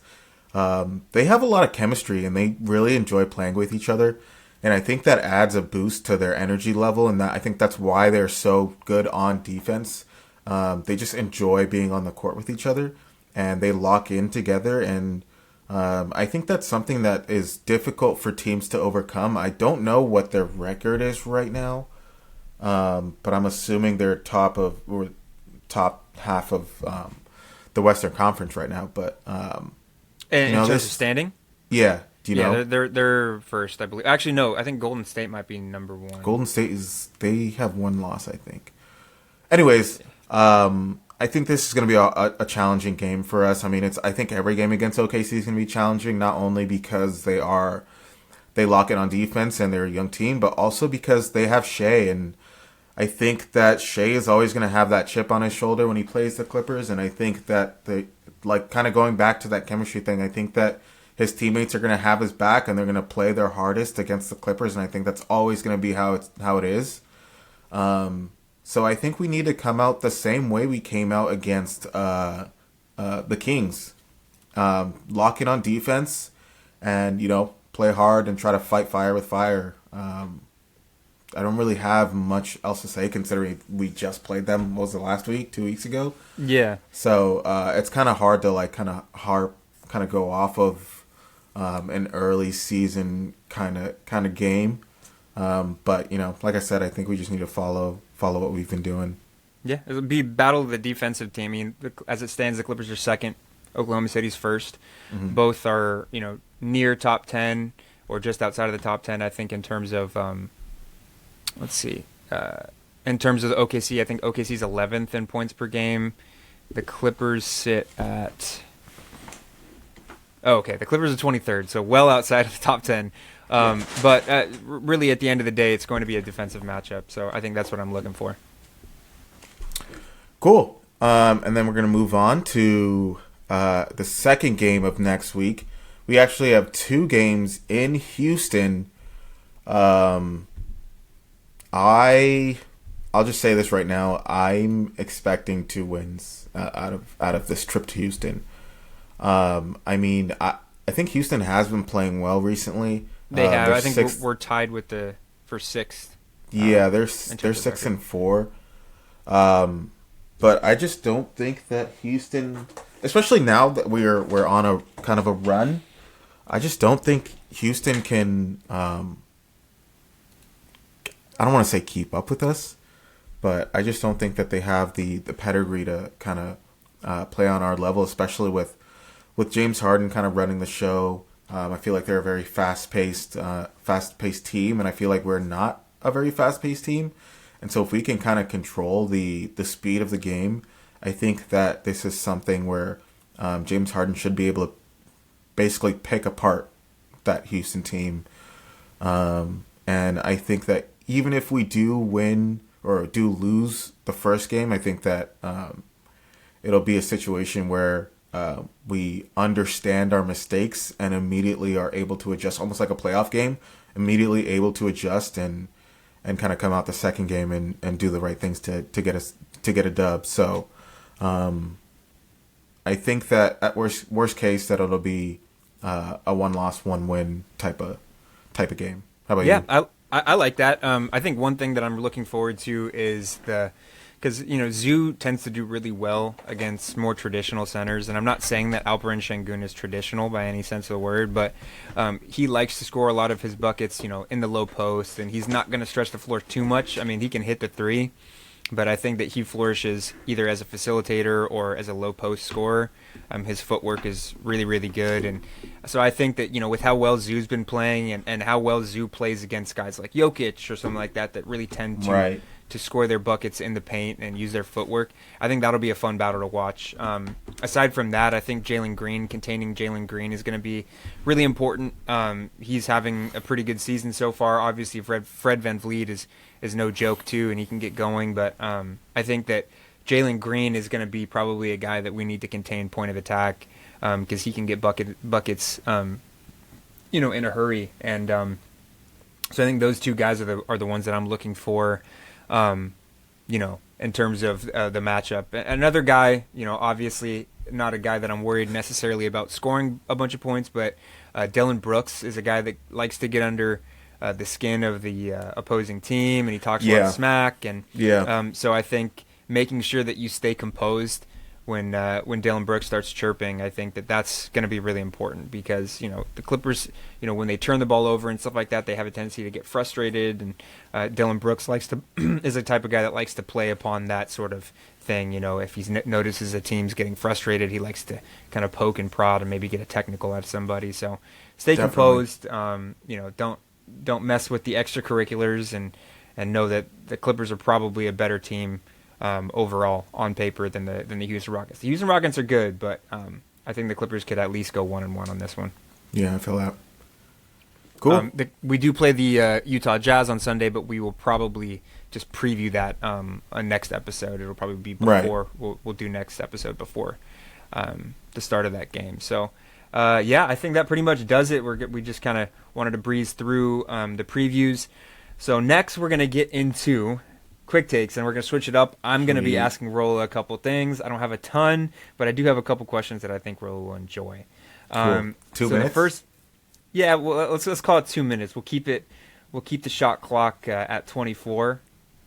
they have a lot of chemistry, and they really enjoy playing with each other. And I think that adds a boost to their energy level, and I think that's why they're so good on defense. They just enjoy being on the court with each other, and they lock in together. And I think that's something that is difficult for teams to overcome. I don't know what their record is right now, but I'm assuming they're top half of the Western Conference right now. But in terms of standing, yeah. Do you know? They're first, I believe. Actually, no. I think Golden State might be number 1. Golden State they have 1 loss, I think. Anyways, I think this is going to be a challenging game for us. I mean, I think every game against OKC is going to be challenging, not only because they lock in on defense and they're a young team, but also because they have Shea, and I think that Shea is always going to have that chip on his shoulder when he plays the Clippers, and I think that kind of going back to that chemistry thing, I think that his teammates are going to have his back, and they're going to play their hardest against the Clippers, and I think that's always going to be how it is. So I think we need to come out the same way we came out against the Kings. Lock in on defense and, play hard and try to fight fire with fire. I don't really have much else to say, considering we just played them, what was it, last week, 2 weeks ago? Yeah. So it's kind of hard to kind of go off of an early season kind of game, but like I said, I think we just need to follow what we've been doing. Yeah, it would be battle of the defensive team. I mean, as it stands, the Clippers are second Oklahoma City's first. Mm-hmm. Both are, near top 10 or just outside of the top 10, I think, in terms of, let's see, in terms of the OKC, I think OKC's 11th in points per game. The Clippers sit at, the Clippers are 23rd, so well outside of the top 10. But really, at the end of the day, it's going to be a defensive matchup, so I think that's what I'm looking for. Cool. And then we're going to move on to the second game of next week. We actually have two games in Houston. I'll just say this right now. I'm expecting 2 wins out of this trip to Houston. I think Houston has been playing well recently. They have. I think we're tied for sixth. Yeah, they're 6-4. But I just don't think that Houston, especially now that we're on a kind of a run, I just don't think Houston can. I don't want to say keep up with us, but I just don't think that they have the pedigree to kind of play on our level, especially with James Harden kind of running the show. I feel like they're a very fast-paced team, and I feel like we're not a very fast-paced team. And so if we can kind of control the speed of the game, I think that this is something where James Harden should be able to basically pick apart that Houston team. And I think that even if we do win or do lose the first game, I think that it'll be a situation where we understand our mistakes and immediately are able to adjust, almost like a playoff game, immediately able to adjust and kind of come out the second game and do the right things to get a dub. So I think that at worst case that it'll be a 1-loss, 1-win type of game. How about you? Yeah, I like that. I think one thing that I'm looking forward to is because Zoo tends to do really well against more traditional centers, and I'm not saying that Alperen Şengün is traditional by any sense of the word, but he likes to score a lot of his buckets, in the low post, and he's not going to stretch the floor too much. I mean, he can hit the three, but I think that he flourishes either as a facilitator or as a low post scorer. His footwork is really, really good, and so I think that with how well Zoo's been playing and how well Zoo plays against guys like Jokic or something like that really tend to. Right. To score their buckets in the paint and use their footwork. I think that'll be a fun battle to watch. Aside from that, I think containing Jalen Green is going to be really important. He's having a pretty good season so far. Obviously, Fred VanVleet is no joke too, and he can get going. But I think that Jalen Green is going to be probably a guy that we need to contain point of attack because he can get buckets, in a hurry. And so I think those two guys are the ones that I'm looking for. In terms of the matchup. Another guy, obviously not a guy that I'm worried necessarily about scoring a bunch of points, but Dillon Brooks is a guy that likes to get under the skin of the opposing team, and he talks a lot of smack. And so I think making sure that you stay composed when Dillon Brooks starts chirping, I think that's going to be really important because, the Clippers, when they turn the ball over and stuff like that, they have a tendency to get frustrated. And Dillon Brooks is a type of guy that likes to play upon that sort of thing. If he notices a team's getting frustrated, he likes to kind of poke and prod and maybe get a technical out of somebody. So stay composed. Don't mess with the extracurriculars and know that the Clippers are probably a better team overall on paper than the Houston Rockets. The Houston Rockets are good, but I think the Clippers could at least go 1-1 on this one. Yeah, I feel that. Cool. We do play the Utah Jazz on Sunday, but we will probably just preview that on next episode. It'll probably be before we'll do next episode before the start of that game. So I think that pretty much does it. We just kind of wanted to breeze through the previews. So next we're gonna get into quick takes, and we're going to switch it up. I'm going to be asking Rola a couple things. I don't have a ton, but I do have a couple questions that I think Rola will enjoy. Cool. 2 minutes? Let's call it 2 minutes. We'll keep the shot clock at 24,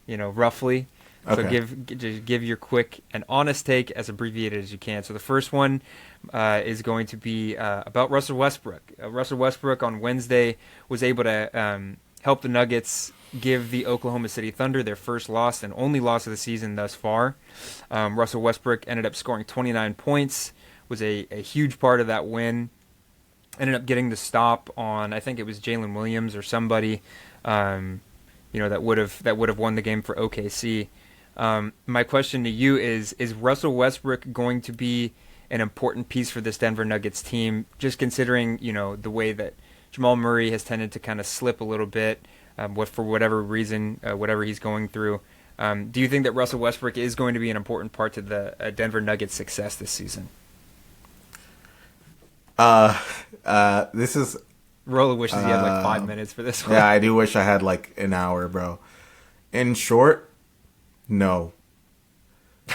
roughly. Okay. So give your quick and honest take as abbreviated as you can. So the first one is going to be about Russell Westbrook. Russell Westbrook on Wednesday was able to help the Nuggets give the Oklahoma City Thunder their first loss and only loss of the season thus far. Russell Westbrook ended up scoring 29 points was a huge part of that win. Ended up getting the stop on, I think it was Jalen Williams or somebody, that would have won the game for OKC. My question to you is Russell Westbrook going to be an important piece for this Denver Nuggets team, just considering, the way that Jamal Murray has tended to kind of slip a little bit, for whatever reason, whatever he's going through. Do you think that Russell Westbrook is going to be an important part to the Denver Nuggets' success this season? This is... Rola wishes he had like 5 minutes for this one. Yeah, I do wish I had like an hour, bro. In short, no.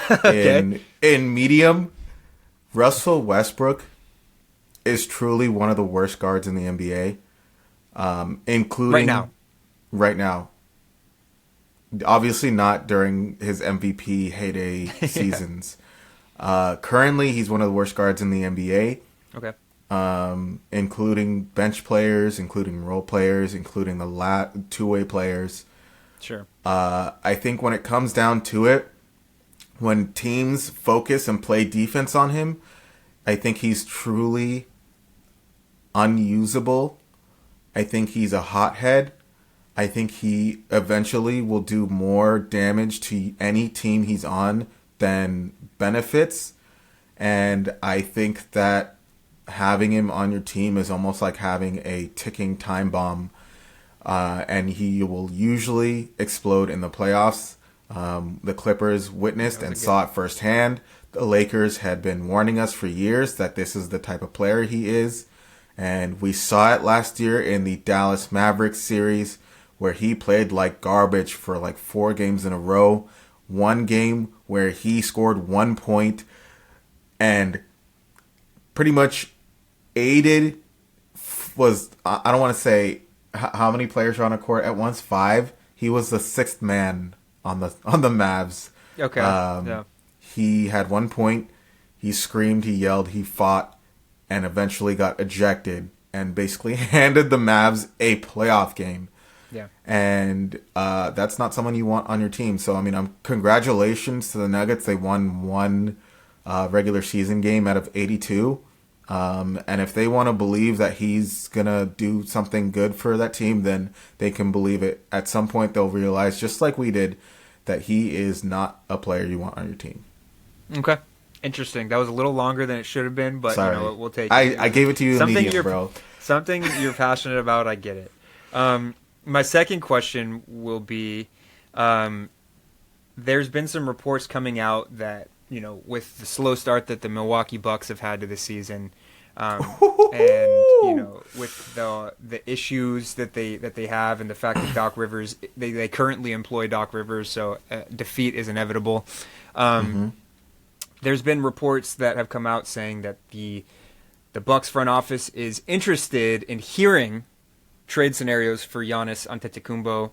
Okay. In medium, Russell Westbrook is truly one of the worst guards in the NBA, including right now. Obviously not during his MVP heyday seasons. Currently, he's one of the worst guards in the NBA. Okay. Including bench players, including role players, including the two-way players. Sure. I think when it comes down to it, when teams focus and play defense on him, I think he's truly unusable. I think he's a hothead. I think he eventually will do more damage to any team he's on than benefits. And I think that having him on your team is almost like having a ticking time bomb. And he will usually explode in the playoffs. The Clippers witnessed and saw it firsthand. The Lakers had been warning us for years that this is the type of player he is. And we saw it last year in the Dallas Mavericks series where he played like garbage for like 4 games in a row. One game where he scored 1 point and pretty much aided was, I don't want to say how many players are on a court at once, 5. He was the 6th man on the Mavs. Okay. Yeah. He had 1 point. He screamed, he yelled, he fought, and eventually got ejected and basically handed the Mavs a playoff game. Yeah. And that's not someone you want on your team. So, I mean, congratulations to the Nuggets. They won 1 regular season game out of 82. And if they want to believe that he's going to do something good for that team, then they can believe it. At some point, they'll realize, just like we did, that he is not a player you want on your team. Okay. Interesting. That was a little longer than it should have been, but Sorry. We'll take it. I gave it to you immediately, bro. Something you're passionate about, I get it. My second question will be, there's been some reports coming out that, with the slow start that the Milwaukee Bucks have had to the season, and with the issues that they have, and the fact that Doc Rivers, they currently employ Doc Rivers, so defeat is inevitable. There's been reports that have come out saying that the Bucks front office is interested in hearing trade scenarios for Giannis Antetokounmpo,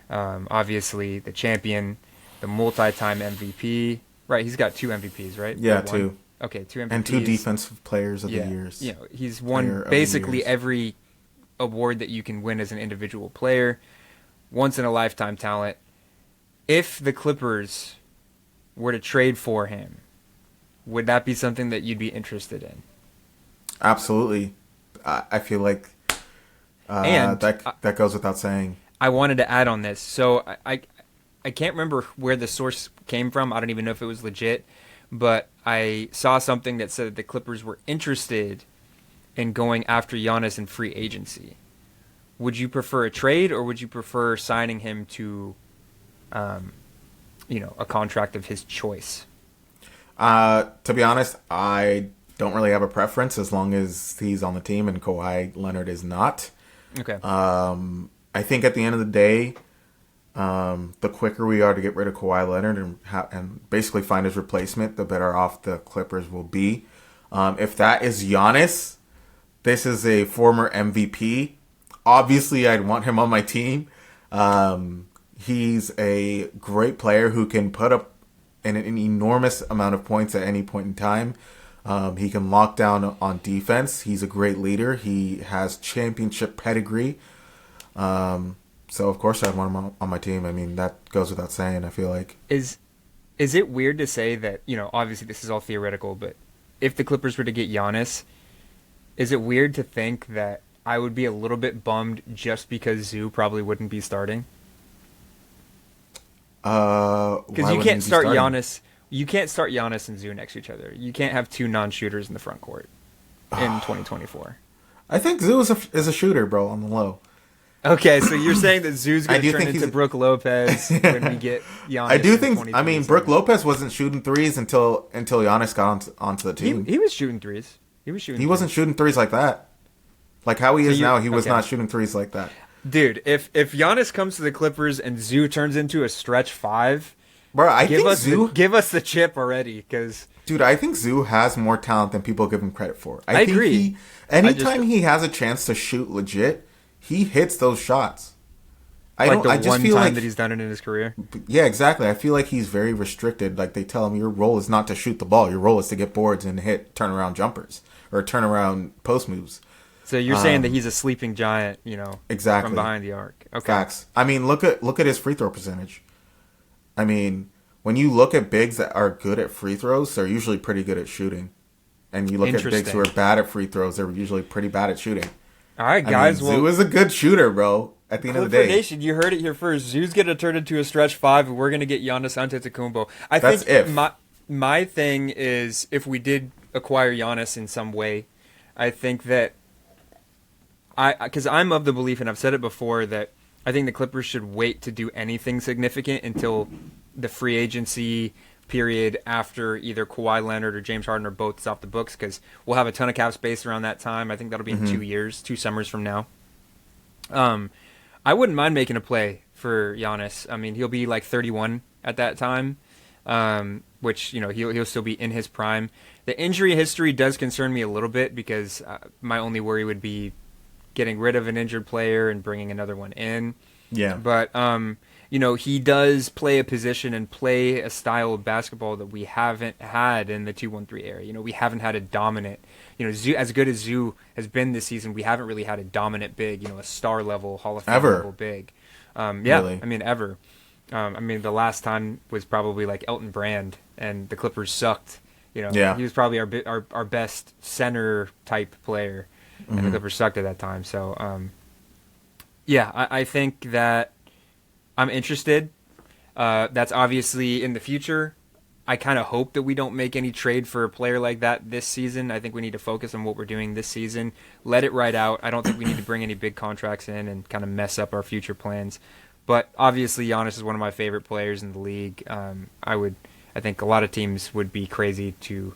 obviously the champion, the multi-time MVP. Right, he's got 2 MVPs, right? Yeah, 2. Okay, 2 MVPs. And 2 defensive players of the years. He's won basically every award that you can win as an individual player. Once in a lifetime talent. If the Clippers were to trade for him, would that be something that you'd be interested in? Absolutely. I feel like that goes without saying. I wanted to add on this. So I can't remember where the source came from. I don't even know if it was legit. But I saw something that said that the Clippers were interested in going after Giannis in free agency. Would you prefer a trade, or would you prefer signing him to, a contract of his choice? To be honest, I don't really have a preference as long as he's on the team and Kawhi Leonard is not. Okay. I think at the end of the day, the quicker we are to get rid of Kawhi Leonard and basically find his replacement, the better off the Clippers will be. If that is Giannis, this is a former MVP. Obviously, I'd want him on my team. He's a great player who can put up an enormous amount of points at any point in time. He can lock down on defense. He's a great leader. He has championship pedigree. So, of course, I'd want him on my team. I mean, that goes without saying, I feel like. Is it weird to say that, obviously this is all theoretical, but if the Clippers were to get Giannis, is it weird to think that I would be a little bit bummed just because Zoo probably wouldn't be starting? Because Why you wouldn't can't he be start starting? Giannis. You can't start Giannis and Zoo next to each other. You can't have two non-shooters in the front court in 2024. I think Zoo is a shooter, bro, on the low. Okay, so you're saying that Zoo's I going do to turn think into he's Brooke Lopez when we get Giannis. I do in think. I mean, Brooke 2027. Lopez wasn't shooting threes until Giannis got onto the team. He was shooting threes. He was shooting. He wasn't shooting threes like that. Like how he is now, he was okay. not shooting threes like that. Dude, if Giannis comes to the Clippers and Zoo turns into a stretch five, Bro, I think Zoo. give us the chip already, because Dude, I think Zoo has more talent than people give him credit for. I agree. Anytime he has a chance to shoot legit, he hits those shots. I one just feel time like that he's done it in his career. yeah, exactly. I feel like he's very restricted. Like they tell him, your role is not to shoot the ball. Your role is to get boards and hit turnaround jumpers or turnaround post moves. So you're saying that he's a sleeping giant, Exactly. from behind the arc. Okay. Facts. I mean, look at his free throw percentage. I mean, when you look at bigs that are good at free throws, they're usually pretty good at shooting. And you look at bigs who are bad at free throws, they're usually pretty bad at shooting. All right, guys. Zoo is a good shooter, bro. At the end of the Clipper day, Nation, you heard it here first. Zoo's going to turn into a stretch five, and we're going to get Giannis Antetokounmpo. That's think if. my thing is, if we did acquire Giannis in some way, I think that because I'm of the belief, and I've said it before, that I think the Clippers should wait to do anything significant until the free agency period after either Kawhi Leonard or James Harden are both off the books, because we'll have a ton of cap space around that time. I think that'll be in 2 years, 2 summers from now. I wouldn't mind making a play for Giannis. I mean, he'll be like 31 at that time, which, he'll still be in his prime. The injury history does concern me a little bit, because my only worry would be getting rid of an injured player and bringing another one in. Yeah. But, he does play a position and play a style of basketball that we haven't had in the 2-1-3 era. We haven't had a dominant, Zoo, as good as Zoo has been this season, we haven't really had a dominant big, a star level, Hall of Fame level big. Really? I mean, ever. The last time was probably like Elton Brand, and the Clippers sucked. Yeah. He was probably our best center type player, and the Clippers sucked at that time. So, I think that I'm interested. That's obviously in the future. I kind of hope that we don't make any trade for a player like that this season. I think we need to focus on what we're doing this season. Let it ride out. I don't think we need to bring any big contracts in and kind of mess up our future plans. But obviously, Giannis is one of my favorite players in the league. I think a lot of teams would be crazy to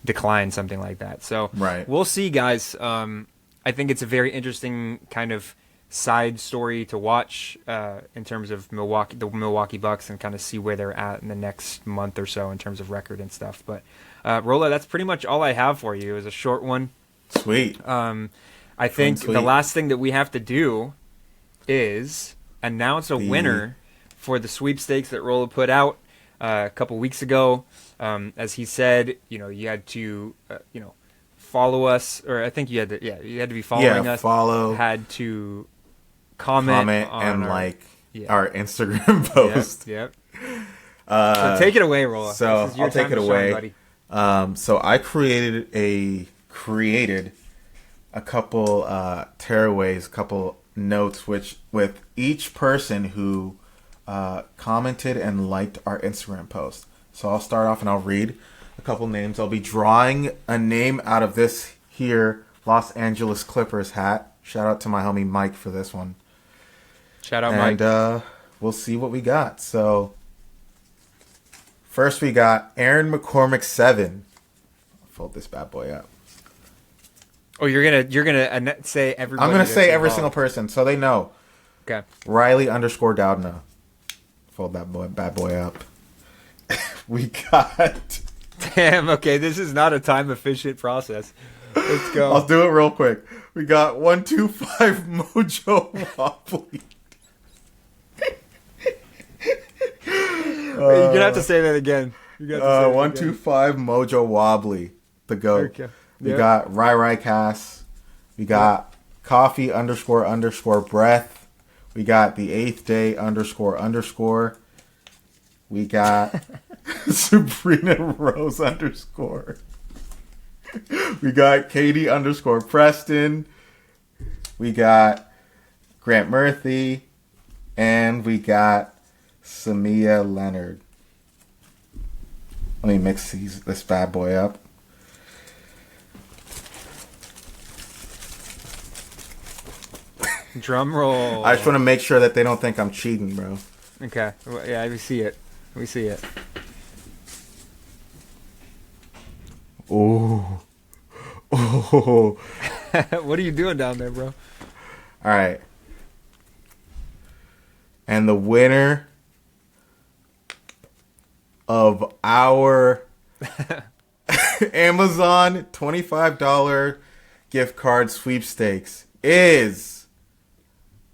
decline something like that. So Right. We'll see, guys. I think it's a very interesting kind of side story to watch in terms of the Milwaukee Bucks, and kind of see where they're at in the next month or so in terms of record and stuff. But Rola, that's pretty much all I have for you. It was a short one. Sweet. I think Sweet. the last thing that we have to do is announce a winner for the sweepstakes that Rola put out a couple weeks ago. As he said, you had to follow us, or I think you had to be following us. Follow. Had to comment on and our, our Instagram post. Yep. So take it away, Rola. So This is your I'll take time it to away. shine, buddy. So I created a couple tearaways, a couple notes, which with each person who commented and liked our Instagram post. So I'll start off and I'll read a couple names. I'll be drawing a name out of this here Los Angeles Clippers hat. Shout out to my homie Mike for this one. Shout out, Mike. And we'll see what we got. So first we got Aaron McCormick 7. I'll fold this bad boy up. Oh, you're gonna say everybody. I'm gonna that's say every involved. single person so they know. Okay. Riley_Doudna. Fold that bad boy up. We got. Damn. Okay, this is not a time efficient process. Let's go. I'll do it real quick. We got 125 Mojo Wobbly. Wait, you're gonna have to say that again. 125 Mojo Wobbly. The GOAT. Okay. We Yeah. got Rai Cass. We got coffee__breath. We got the 8th day __. We got Sabrina Rose _. We got Katie _ Preston. We got Grant Murphy. And we got Samia Leonard. Let me mix this bad boy up. Drum roll. I just want to make sure that they don't think I'm cheating, bro. Okay. Yeah, we see it. We see it. Oh. Oh. What are you doing down there, bro? All right. And the winner of our Amazon $25 gift card sweepstakes is,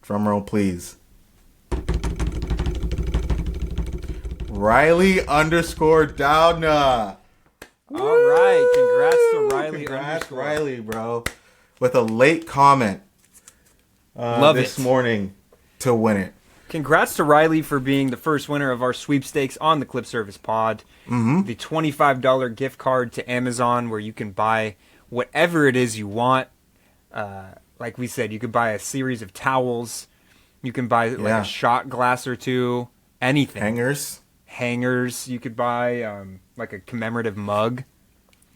drumroll please, Riley _ Downa. All right. Congrats to Riley. Congrats, Riley, bro. With a late comment this morning to win it. Congrats to Riley for being the first winner of our sweepstakes on the Clip Service Pod. Mm-hmm. The $25 gift card to Amazon where you can buy whatever it is you want. Like we said, you could buy a series of towels. You can buy like a shot glass or two. Anything. Hangers. You could buy like a commemorative mug.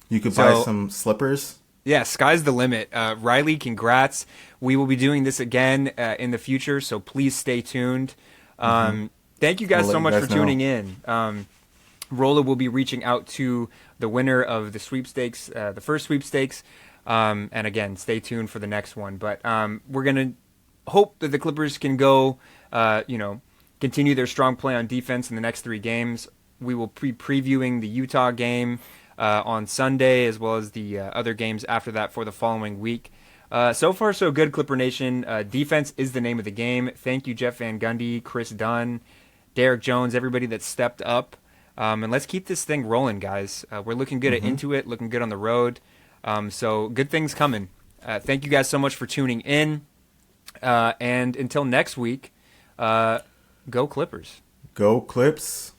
You could buy some slippers. Yeah, sky's the limit. Riley, congrats. We will be doing this again in the future, so please stay tuned. Thank you guys so much for tuning in. Rola will be reaching out to the winner of the sweepstakes, the first sweepstakes. And again, stay tuned for the next one. But we're going to hope that the Clippers can go, continue their strong play on defense in the next 3 games. We will be previewing the Utah game on Sunday, as well as the other games after that for the following week. So far, so good, Clipper Nation. Defense is the name of the game. Thank you, Jeff Van Gundy, Chris Dunn, Derek Jones, everybody that stepped up. And let's keep this thing rolling, guys. We're looking good at Intuit, looking good on the road. So good things coming. Thank you guys so much for tuning in. And until next week, go Clippers. Go Clips.